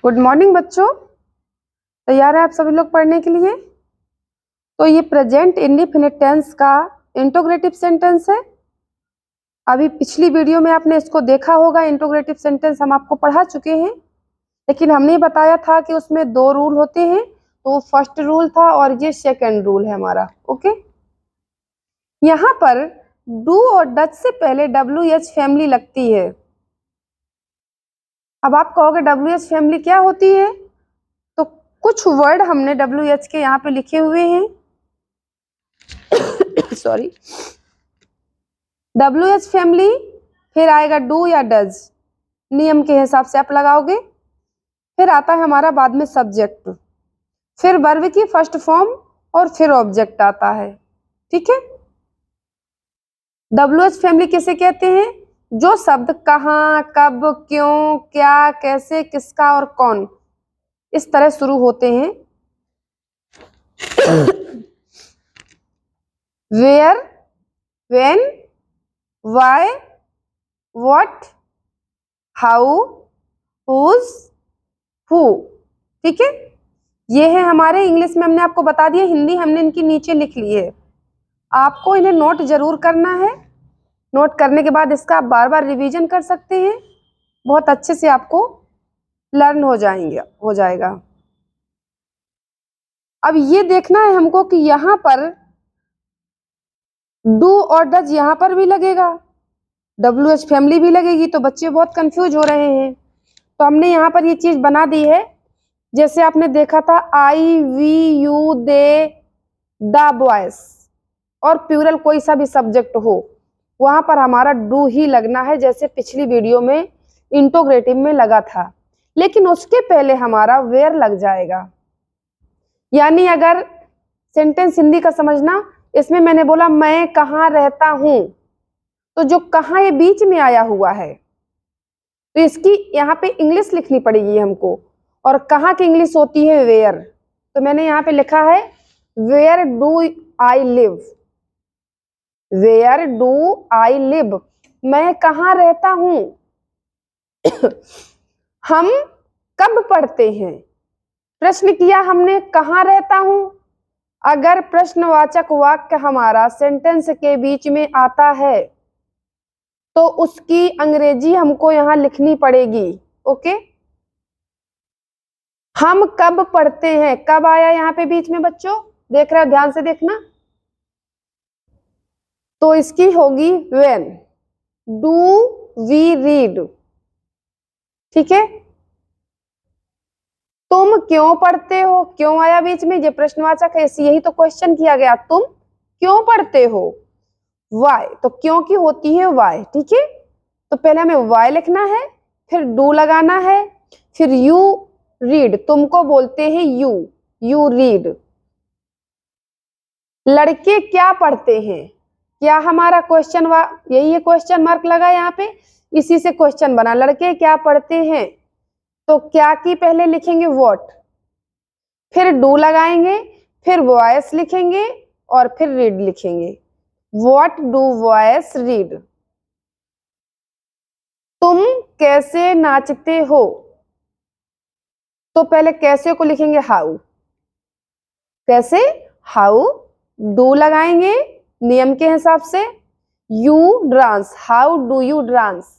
Good morning बच्चों। तैयार है आप सभी लोग पढ़ने के लिए? तो ये प्रेजेंट इंडेफिनिट टेंस का इंट्रोगेटिव सेंटेंस है। अभी पिछली वीडियो में आपने इसको देखा होगा। इंट्रोगेटिव सेंटेंस हम आपको पढ़ा चुके हैं, लेकिन हमने बताया था कि उसमें 2 रूल होते हैं। तो फर्स्ट रूल था और ये सेकेंड रूल है हमारा। ओके, यहाँ पर डू और डच से पहले WH फैमिली लगती है। अब आप कहोगे WH फैमिली क्या होती है? तो कुछ वर्ड हमने WH के यहाँ पे लिखे हुए हैं। सॉरी, WH फैमिली, फिर आएगा डू या डज, नियम के हिसाब से आप लगाओगे। फिर आता है हमारा बाद में सब्जेक्ट, फिर वर्ब की फर्स्ट फॉर्म और फिर ऑब्जेक्ट आता है। ठीक है, WH फैमिली किसे कहते हैं? जो शब्द कहाँ, कब, क्यों, क्या, कैसे, किसका और कौन इस तरह शुरू होते हैं। Where, when, why, what, how, whose, who. ठीक है, ये है हमारे इंग्लिश में हमने आपको बता दिया, हिंदी हमने इनकी नीचे लिख ली है। आपको इन्हें नोट जरूर करना है। नोट करने के बाद इसका आप बार बार रिवीजन कर सकते हैं। बहुत अच्छे से आपको लर्न हो जाएगा। अब ये देखना है हमको कि यहाँ पर डू और डज यहाँ पर भी लगेगा, WH फैमिली भी लगेगी, तो बच्चे बहुत कंफ्यूज हो रहे हैं। तो हमने यहाँ पर ये चीज बना दी है। जैसे आपने देखा था I, we, you, they, the boys और प्लूरल कोई सा भी सब्जेक्ट हो, वहां पर हमारा डू ही लगना है, जैसे पिछली वीडियो में इंट्रोगेटिव में लगा था। लेकिन उसके पहले हमारा वेयर लग जाएगा। यानी अगर सेंटेंस हिंदी का समझना, इसमें मैंने बोला मैं कहाँ रहता हूं, तो जो कहाँ ये बीच में आया हुआ है, तो इसकी यहाँ पे इंग्लिश लिखनी पड़ेगी हमको। और कहाँ की इंग्लिश होती है? वेयर। तो मैंने यहाँ पे लिखा है where do I live. Where do I live, मैं कहाँ रहता हूं। हम कब पढ़ते हैं? प्रश्न किया हमने, कहाँ रहता हूं। अगर प्रश्नवाचक वाक्य हमारा सेंटेंस के बीच में आता है तो उसकी अंग्रेजी हमको यहां लिखनी पड़ेगी। ओके, हम कब पढ़ते हैं, कब आया यहाँ पे बीच में बच्चों? देख रहे हो, ध्यान से देखना। तो इसकी होगी व्हेन। Do we read. ठीक है, तुम क्यों पढ़ते हो, क्यों आया बीच में? ये प्रश्नवाचक है, यही तो क्वेश्चन किया गया, तुम क्यों पढ़ते हो। वाई, तो क्यों की होती है वाई। ठीक है, तो पहले हमें वाई लिखना है, फिर डू लगाना है, फिर यू रीड, तुमको बोलते हैं यू रीड। लड़के क्या पढ़ते हैं, क्या हमारा क्वेश्चन यही है, क्वेश्चन मार्क लगा यहाँ पे, इसी से क्वेश्चन बना, लड़के क्या पढ़ते हैं। तो क्या की पहले लिखेंगे व्हाट, फिर डू लगाएंगे, फिर वॉयस लिखेंगे और फिर रीड लिखेंगे। What do voice read. तुम कैसे नाचते हो, तो पहले कैसे को लिखेंगे हाउ, कैसे, हाउ। डू लगाएंगे नियम के हिसाब से, you dance, how do you dance.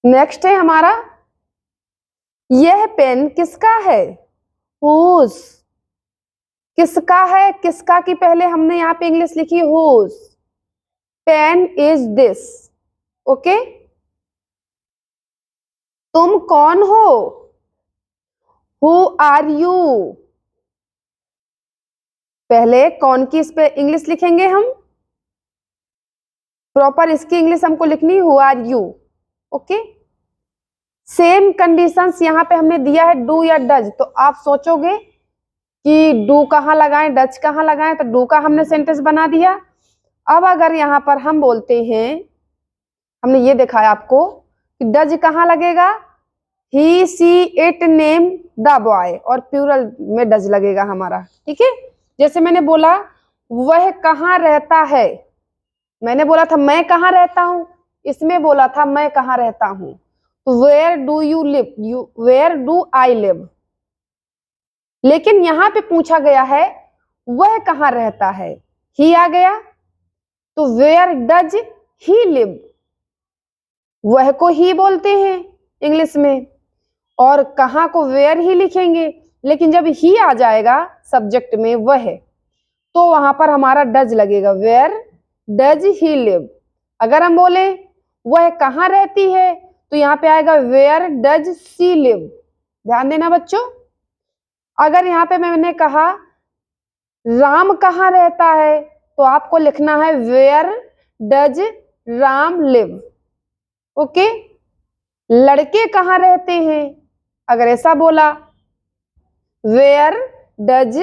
Next है हमारा, यह पेन किसका है, हुज। किसका है, किसका की पहले हमने यहाँ पे इंग्लिश लिखी whose. Pen is this. Okay, तुम कौन हो, हु आर यू। पहले कौन की इस पे इंग्लिश लिखेंगे हम, प्रॉपर इसकी इंग्लिश हमको लिखनी, who are you. Okay, same conditions यहाँ पे हमने दिया है डू या डज। तो आप सोचोगे कि डू कहाँ लगाएं, डज कहाँ लगाएं, तो डू का हमने सेंटेंस बना दिया। अब अगर यहाँ पर हम बोलते हैं, हमने ये दिखाया आपको कि डज कहाँ लगेगा, he she it name the boy, और प्लूरल में डज लगेगा हमारा। ठीक है, जैसे मैंने बोला वह कहाँ रहता है, मैंने बोला था मैं कहाँ रहता हूं, इसमें बोला था मैं कहाँ रहता हूं, तो where do you live, where do I live. लेकिन यहां पे पूछा गया है वह कहां रहता है, ही आ गया, तो वेयर डज ही लिव, वह को ही बोलते हैं इंग्लिश में, और कहां को वेयर ही लिखेंगे। लेकिन जब ही आ जाएगा सब्जेक्ट में वह, तो वहां पर हमारा डज लगेगा, वेयर डज ही लिव। अगर हम बोले वह कहां रहती है, तो यहाँ पे आएगा वेयर डज सी लिव। ध्यान देना बच्चों। अगर यहाँ पे मैंने कहा राम कहां रहता है, तो आपको लिखना है where does Ram live. Okay. लड़के कहां रहते हैं, अगर ऐसा बोला where does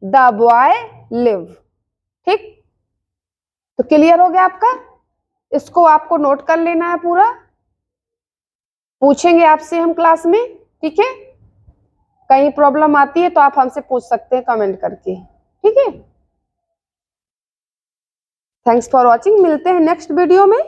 the boy live. ठीक, तो क्लियर हो गया आपका। इसको आपको नोट कर लेना है पूरा, पूछेंगे आपसे हम क्लास में। ठीक है, कहीं प्रॉब्लम आती है तो आप हमसे पूछ सकते हैं कमेंट करके। ठीक है, थैंक्स फॉर वॉचिंग, मिलते हैं नेक्स्ट वीडियो में।